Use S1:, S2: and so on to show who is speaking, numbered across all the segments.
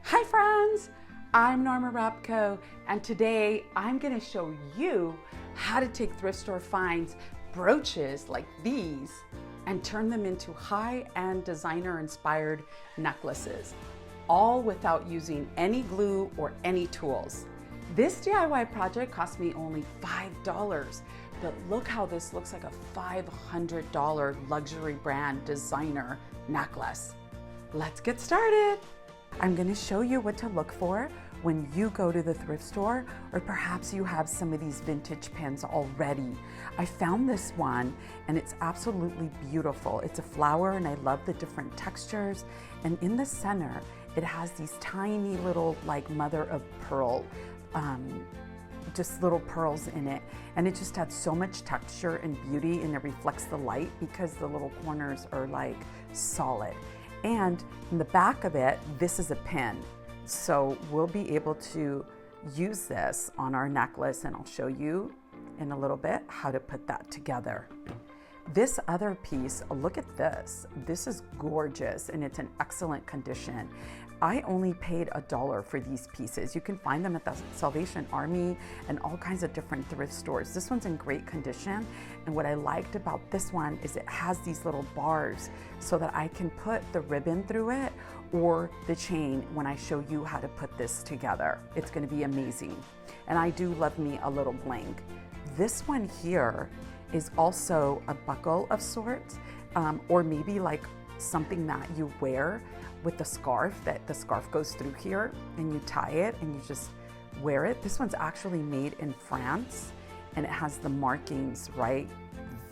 S1: Hi friends, I'm Norma Rapko, and today I'm going to show you how to take thrift store finds, brooches like these, and turn them into high-end designer inspired necklaces, all without using any glue or any tools. This DIY project cost me only $5, but look how this looks like a $500 luxury brand designer necklace. Let's get started. I'm going to show you what to look for when you go to the thrift store, or perhaps you have some of these vintage pins already. I found this one and it's absolutely beautiful. It's a flower and I love the different textures. And in the center, it has these tiny little like mother of pearl, just little pearls in it. And it just has so much texture and beauty, and it reflects the light because the little corners are like solid. And in the back of it, this is a pin. So we'll be able to use this on our necklace, and I'll show you in a little bit how to put that together. This other piece, look at this. This is gorgeous and it's in excellent condition. I only paid $1 for these pieces. You can find them at the Salvation Army and all kinds of different thrift stores. This one's in great condition. And what I liked about this one is it has these little bars so that I can put the ribbon through it or the chain when I show you how to put this together. It's gonna be amazing. And I do love me a little bling. This one here is also a buckle of sorts, or maybe like something that you wear with the scarf, that the scarf goes through here and you tie it and you just wear it. This one's actually made in France and it has the markings right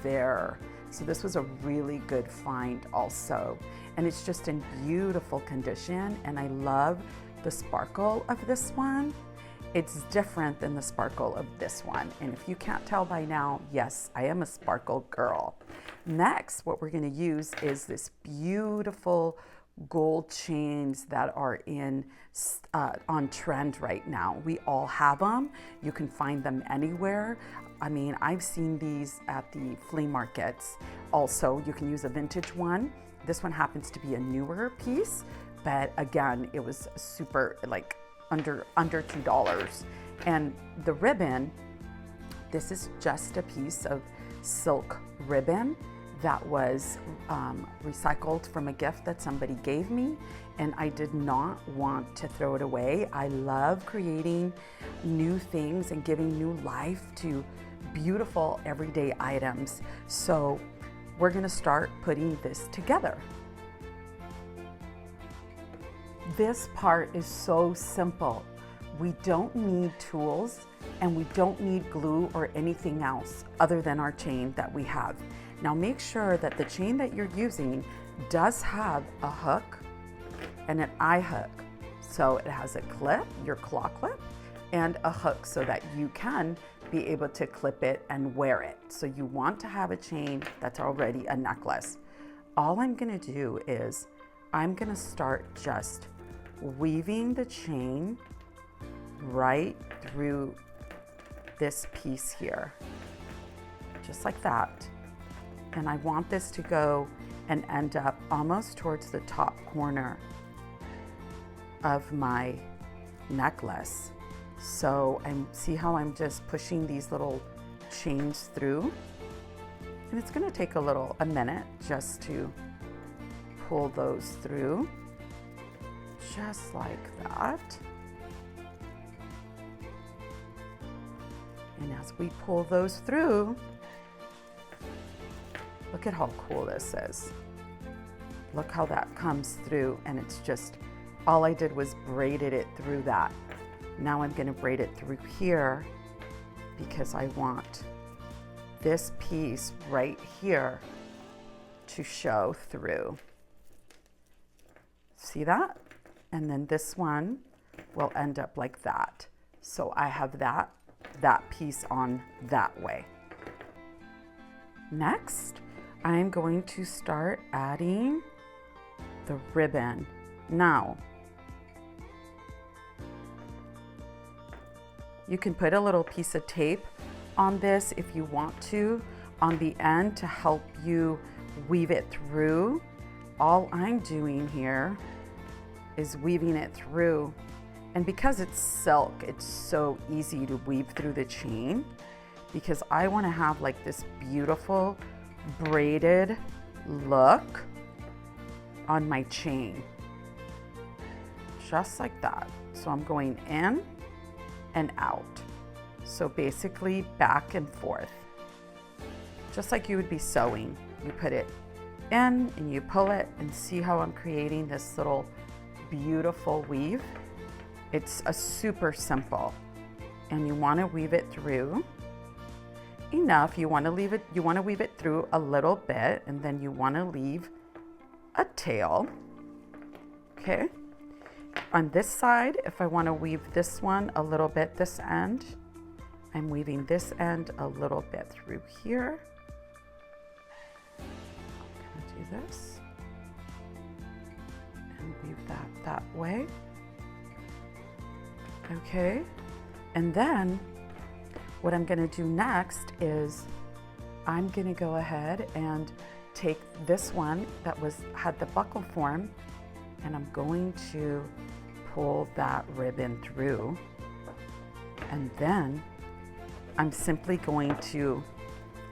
S1: there. So this was a really good find also. And it's just in beautiful condition, and I love the sparkle of this one. It's different than the sparkle of this one. And if you can't tell by now, yes, I am a sparkle girl. Next, what we're gonna use is this beautiful gold chains that are on trend right now. We all have them. You can find them anywhere. I mean, I've seen these at the flea markets. Also, you can use a vintage one. This one happens to be a newer piece, but again, it was super like under $2. And the ribbon, this is just a piece of silk ribbon that was recycled from a gift that somebody gave me, and I did not want to throw it away. I love creating new things and giving new life to beautiful everyday items. So we're gonna start putting this together. This part is so simple. We don't need tools and we don't need glue or anything else other than our chain that we have. Now make sure that the chain that you're using does have a hook and an eye hook. So it has a clip, your claw clip, and a hook so that you can be able to clip it and wear it. So you want to have a chain that's already a necklace. All I'm gonna do is I'm gonna start just weaving the chain right through this piece here, just like that. And I want this to go and end up almost towards the top corner of my necklace. So see how I'm just pushing these little chains through? And it's gonna take a minute just to pull those through, just like that. And as we pull those through, look at how cool this is. Look how that comes through, and it's just, all I did was braided it through that. Now I'm gonna braid it through here because I want this piece right here to show through. See that? And then this one will end up like that. So I have that piece on that way. Next, I'm going to start adding the ribbon. Now, you can put a little piece of tape on this if you want to, on the end to help you weave it through. All I'm doing here is weaving it through. And because it's silk, it's so easy to weave through the chain, because I want to have like this beautiful braided look on my chain. Just like that. So I'm going in and out. So basically back and forth. Just like you would be sewing. You put it in and you pull it, and see how I'm creating this little beautiful weave. It's a super simple, and you want to weave it through enough. You want to weave it through a little bit, and then you want to leave a tail. Okay. On this side, if I want to weave this one a little bit, this end, I'm weaving this end a little bit through here. I'm going to do this and weave that way. Okay, and then what I'm going to do next is I'm going to go ahead and take this one that had the buckle form, and I'm going to pull that ribbon through, and then I'm simply going to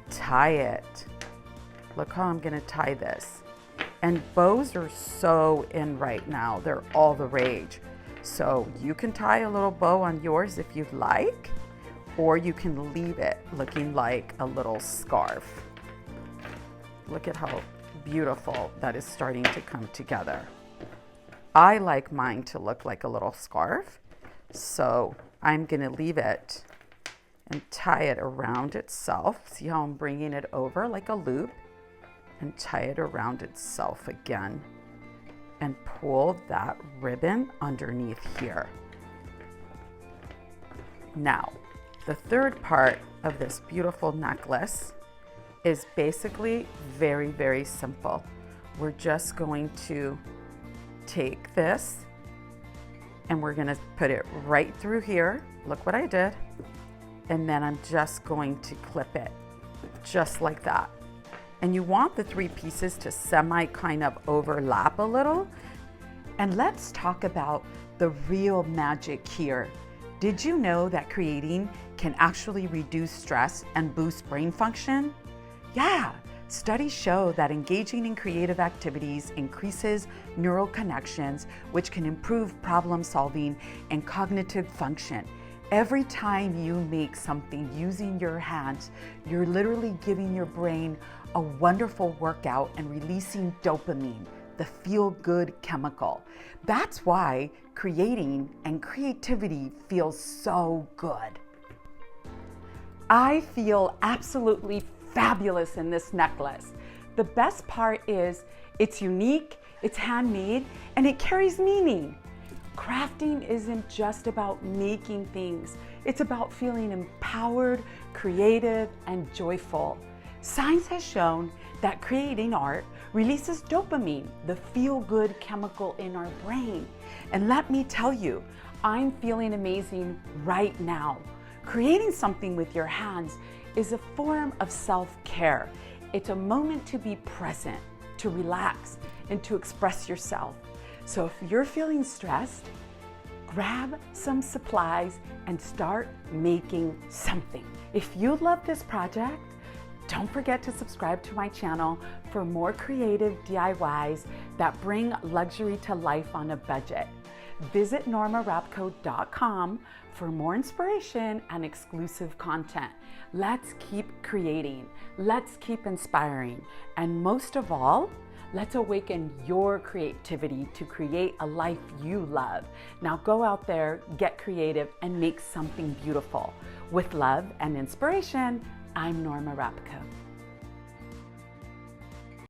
S1: tie it. Look how I'm going to tie this. And bows are so in right now. They're all the rage. So you can tie a little bow on yours if you'd like, or you can leave it looking like a little scarf. Look at how beautiful that is starting to come together. I like mine to look like a little scarf, so I'm gonna leave it and tie it around itself. See how I'm bringing it over like a loop, and tie it around itself again, and pull that ribbon underneath here. Now, the third part of this beautiful necklace is basically very, very simple. We're just going to take this and we're gonna put it right through here. Look what I did. And then I'm just going to clip it just like that. And you want the three pieces to semi kind of overlap a little. And let's talk about the real magic here. Did you know that creating can actually reduce stress and boost brain function? Yeah, studies show that engaging in creative activities increases neural connections, which can improve problem solving and cognitive function. Every time you make something using your hands, you're literally giving your brain a wonderful workout and releasing dopamine, the feel-good chemical. That's why creating and creativity feels so good. I feel absolutely fabulous in this necklace. The best part is it's unique, it's handmade, and it carries meaning. Crafting isn't just about making things. It's about feeling empowered, creative, and joyful. Science has shown that creating art releases dopamine, the feel-good chemical in our brain. And let me tell you, I'm feeling amazing right now. Creating something with your hands is a form of self-care. It's a moment to be present, to relax, and to express yourself. So if you're feeling stressed, grab some supplies and start making something. If you love this project, don't forget to subscribe to my channel for more creative DIYs that bring luxury to life on a budget. Visit normarapco.com for more inspiration and exclusive content. Let's keep creating, let's keep inspiring, and most of all, let's awaken your creativity to create a life you love. Now go out there, get creative, and make something beautiful. With love and inspiration, I'm Norma Rapco.